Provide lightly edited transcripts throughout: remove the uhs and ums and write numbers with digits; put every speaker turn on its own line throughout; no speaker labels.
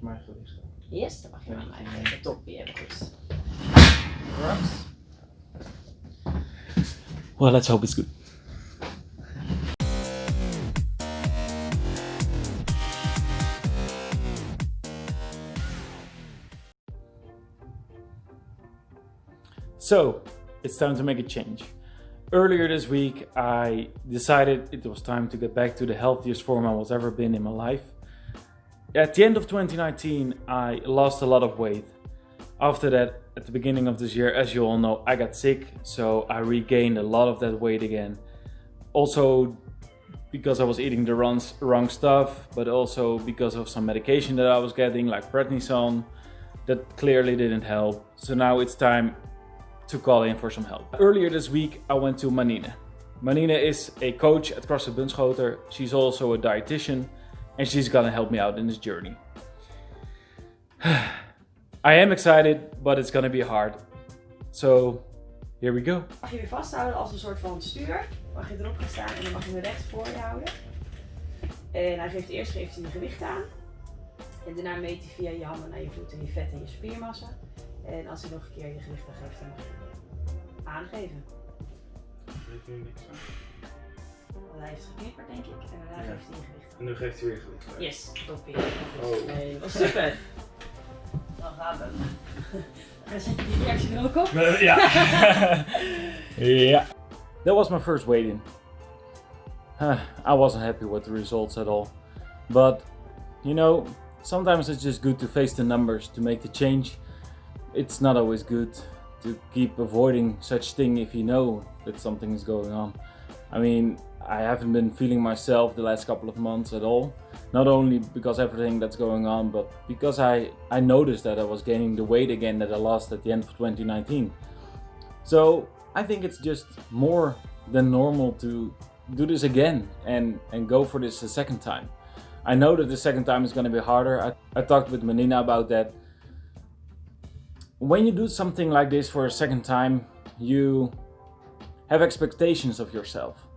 mijn gewicht.
Yes, dan mag je aan mij geven. Toppie, heel goed.
Well, let's hope it's good. So, it's time to make a change. Earlier this week, I decided it was time to get back to the healthiest form I was ever been in my life. At the end of 2019, I lost a lot of weight. After that, at the beginning of this year, as you all know, I got sick, so I regained a lot of that weight again. Also because I was eating the wrong stuff, but also because of some medication that I was getting, like prednisone, that clearly didn't help. So now it's time to call in for some help. Earlier this week, I went to Manninne. Manninne is a coach at Crossfit. She's also a dietitian, and she's gonna help me out in this journey. I am excited, but it's gonna be hard. So, here we go.
Mag je weer vasthouden als een soort van stuur. Mag je erop gaan staan en dan mag je hem recht voor je houden. En eerst geeft hij je gewicht aan. En daarna meet hij via je handen naar je voeten, je vet en je spiermassa. En als hij nog een keer je gewicht geeft, dan mag je hem aangeven.
Geeft nu niks aan.
Hij heeft geknipperd, denk ik. En daarna geeft hij je gewicht aan.
En nu geeft hij weer gewicht aan.
Yes, toppie.
Oh.
Nee, dat was super. Dan gaan we. Dan zet je die reactie er ook op.
Ja. Yeah. That was my first weigh-in. I wasn't happy with the results at all. But, you know, sometimes it's just good to face the numbers to make the change. It's not always good to keep avoiding such thing if you know that something is going on. I mean, I haven't been feeling myself the last couple of months at all. Not only because everything that's going on, but because I noticed that I was gaining the weight again that I lost at the end of 2019. So I think it's just more than normal to do this again and go for this a second time. I know that the second time is going to be harder. I talked with Manninne about that. When you do something like this for a second time, you have expectations of yourself,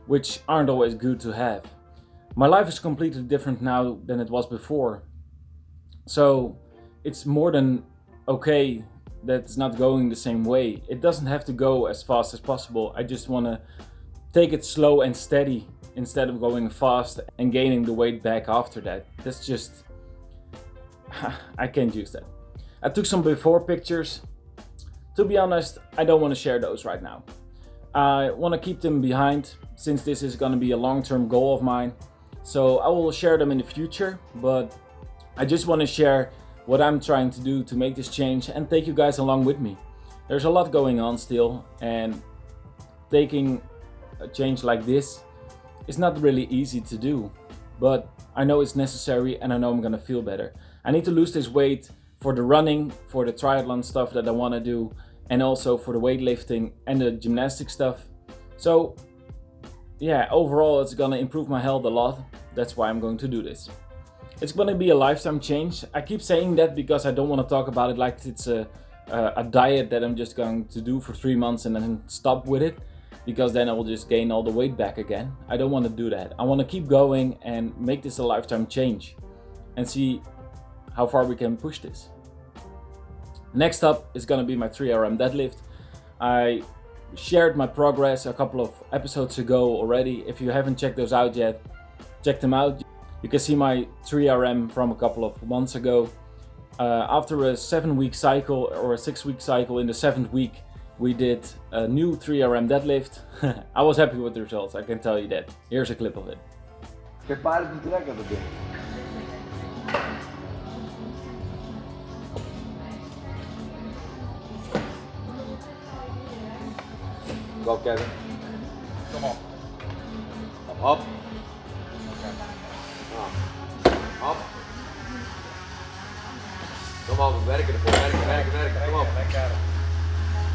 which aren't always good to have. My life is completely different now than it was before. So it's more than okay that it's not going the same way. It doesn't have to go as fast as possible. I just want to take it slow and steady instead of going fast and gaining the weight back after that. That's just, I can't use that. I took some before pictures. To be honest, I don't want to share those right now. I want to keep them behind since this is going to be a long-term goal of mine. So I will share them in the future, but I just want to share what I'm trying to do to make this change and take you guys along with me. There's a lot going on still, and taking a change like this is not really easy to do, but I know it's necessary and I know I'm gonna feel better. I need to lose this weight for the running, for the triathlon stuff that I want to do, and also for the weightlifting and the gymnastic stuff. So yeah, overall it's gonna improve my health a lot. That's why I'm going to do this. It's gonna be a lifetime change. I keep saying that because I don't want to talk about it like it's a diet that I'm just going to do for 3 months and then stop with it, because then I will just gain all the weight back again. I don't want to do that. I want to keep going and make this a lifetime change and see how far we can push this. Next up is gonna be my 3RM deadlift. I shared my progress a couple of episodes ago already. If you haven't checked those out yet, check them out. You can see my 3RM from a couple of months ago. After a 7-week cycle or a 6-week cycle, in the 7th week we did a new 3RM deadlift. I was happy with the results, I can tell you that. Here's a clip of it.
Kijk, paarden die trekken dat ding. Go Kevin.
Kom op.
Hop. Hop. Kom op, we werken ervoor. Werken. Kom op.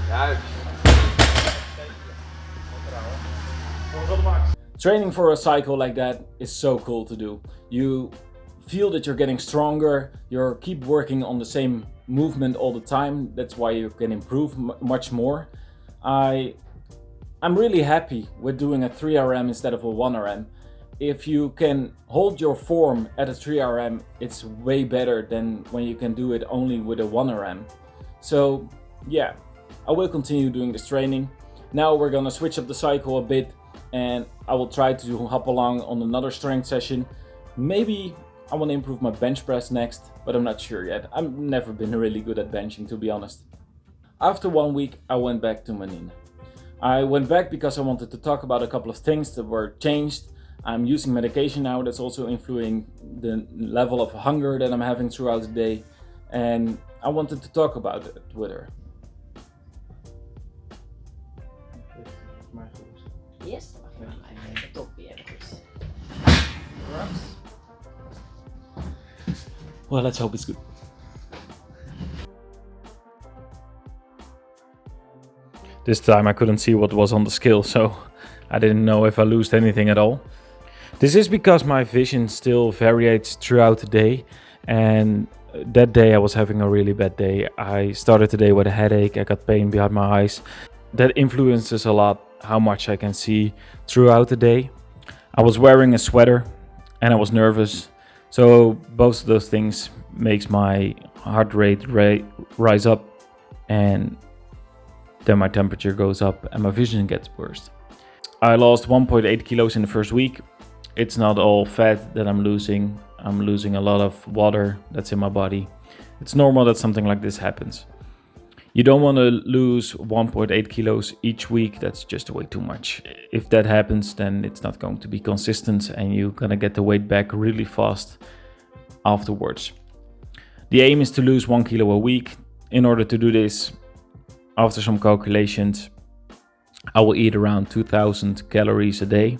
Juist.
Training for a cycle like that is so cool to do. You feel that you're getting stronger, you keep working on the same movement all the time. That's why you can improve much more. I'm really happy with doing a 3RM instead of a 1RM. if you can hold your form at a 3 RM, it's way better than when you can do it only with a 1 RM. So yeah, I will continue doing this training. Now we're gonna switch up the cycle a bit, and I will try to hop along on another strength session. Maybe I want to improve my bench press next, but I'm not sure yet. I've never been really good at benching, to be honest. After 1 week, I went back to Manninne. I went back because I wanted to talk about a couple of things that were changed. I'm using medication now that's also influencing the level of hunger that I'm having throughout the day, and I wanted to talk about it with her.
Yes, dan mag je dan even de top weer even goed. Rocks.
Well, let's hope it's good. This time I couldn't see what was on the scale, so I didn't know if I lost anything at all. This is because my vision still varies throughout the day, and that day I was having a really bad day. I started the day with a headache, I got pain behind my eyes. That influences a lot how much I can see throughout the day. I was wearing a sweater and I was nervous, so both of those things makes my heart rate rise up, and then my temperature goes up and my vision gets worse. I lost 1.8 kilos in the first week. It's not all fat that I'm losing a lot of water that's in my body. It's normal that something like this happens. You don't want to lose 1.8 kilos each week, that's just way too much. If that happens, then it's not going to be consistent and you're gonna get the weight back really fast afterwards. The aim is to lose 1 kilo a week. In order to do this, after some calculations, I will eat around 2000 calories a day.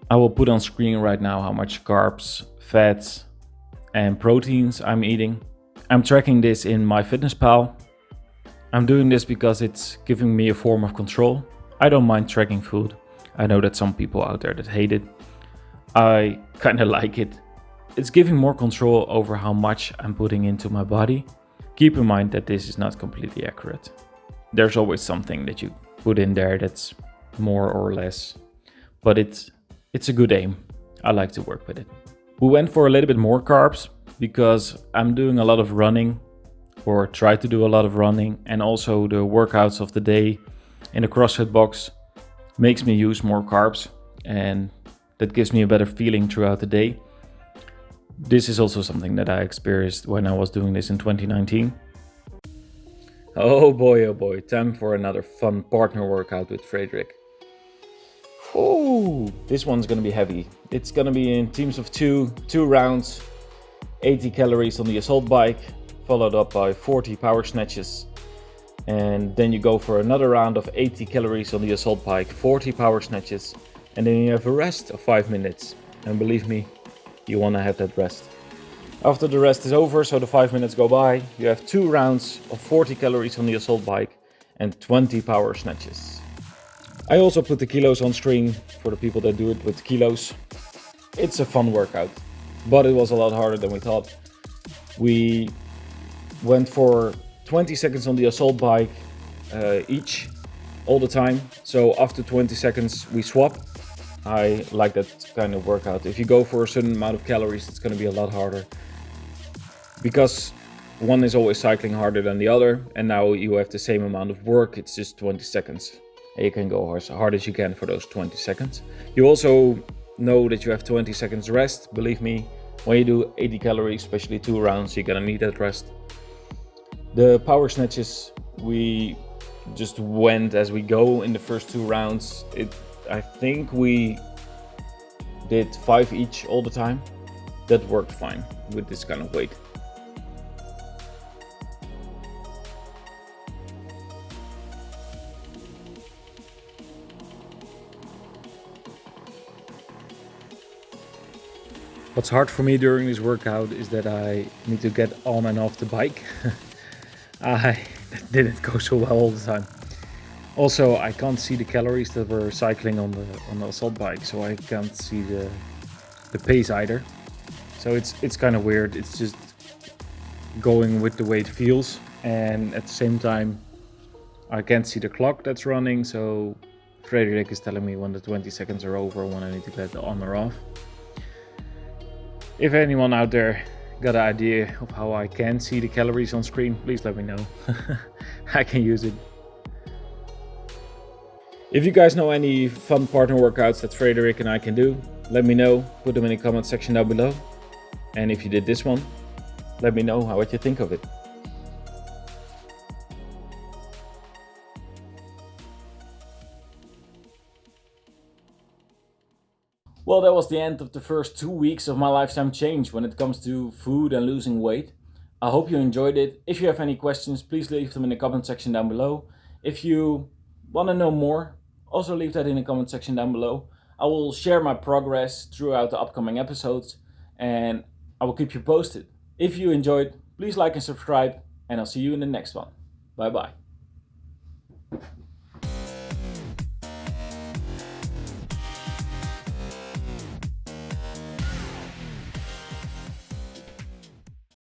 I will put on screen right now how much carbs, fats and proteins I'm eating. I'm tracking this in MyFitnessPal. I'm doing this because it's giving me a form of control. I don't mind tracking food. I know that some people out there that hate it. I kind of like it. It's giving more control over how much I'm putting into my body. Keep in mind that this is not completely accurate. There's always something that you put in there that's more or less, but it's a good aim. I like to work with it. We went for a little bit more carbs because I'm doing a lot of running, or try to do a lot of running, and also the workouts of the day in the CrossFit box makes me use more carbs, and that gives me a better feeling throughout the day. This is also something that I experienced when I was doing this in 2019. Oh boy, time for another fun partner workout with Frederick. Oh, this one's gonna be heavy. It's gonna be in teams of two rounds, 80 calories on the assault bike, followed up by 40 power snatches. And then you go for another round of 80 calories on the assault bike, 40 power snatches, and then you have a rest of 5 minutes. And believe me, you wanna have that rest. After the rest is over, so the 5 minutes go by, you have 2 rounds of 40 calories on the assault bike and 20 power snatches. I also put the kilos on screen for the people that do it with kilos. It's a fun workout, but it was a lot harder than we thought. We went for 20 seconds on the assault bike each, all the time. So after 20 seconds we swap. I like that kind of workout. If you go for a certain amount of calories, it's going to be a lot harder, because one is always cycling harder than the other, and now you have the same amount of work. It's just 20 seconds. And you can go as hard as you can for those 20 seconds. You also know that you have 20 seconds rest. Believe me, when you do 80 calories, especially 2 rounds, you're gonna need that rest. The power snatches, we just went as we go in the first 2 rounds. I think we did 5 each all the time. That worked fine with this kind of weight. What's hard for me during this workout is that I need to get on and off the bike. That didn't go so well all the time. Also, I can't see the calories that we're cycling on the assault bike, so I can't see the pace either. So it's kind of weird. It's just going with the way it feels, and at the same time I can't see the clock that's running, so Frederick is telling me when the 20 seconds are over when I need to get on or off. If anyone out there got an idea of how I can see the calories on screen, please let me know. I can use it. If you guys know any fun partner workouts that Frederick and I can do, let me know. Put them in the comment section down below. And if you did this one, let me know what you think of it. Well, that was the end of the first 2 weeks of my lifetime change when it comes to food and losing weight. I hope you enjoyed it. If you have any questions, please leave them in the comment section down below. If you want to know more, also leave that in the comment section down below. I will share my progress throughout the upcoming episodes and I will keep you posted. If you enjoyed, please like and subscribe, and I'll see you in the next one. Bye bye.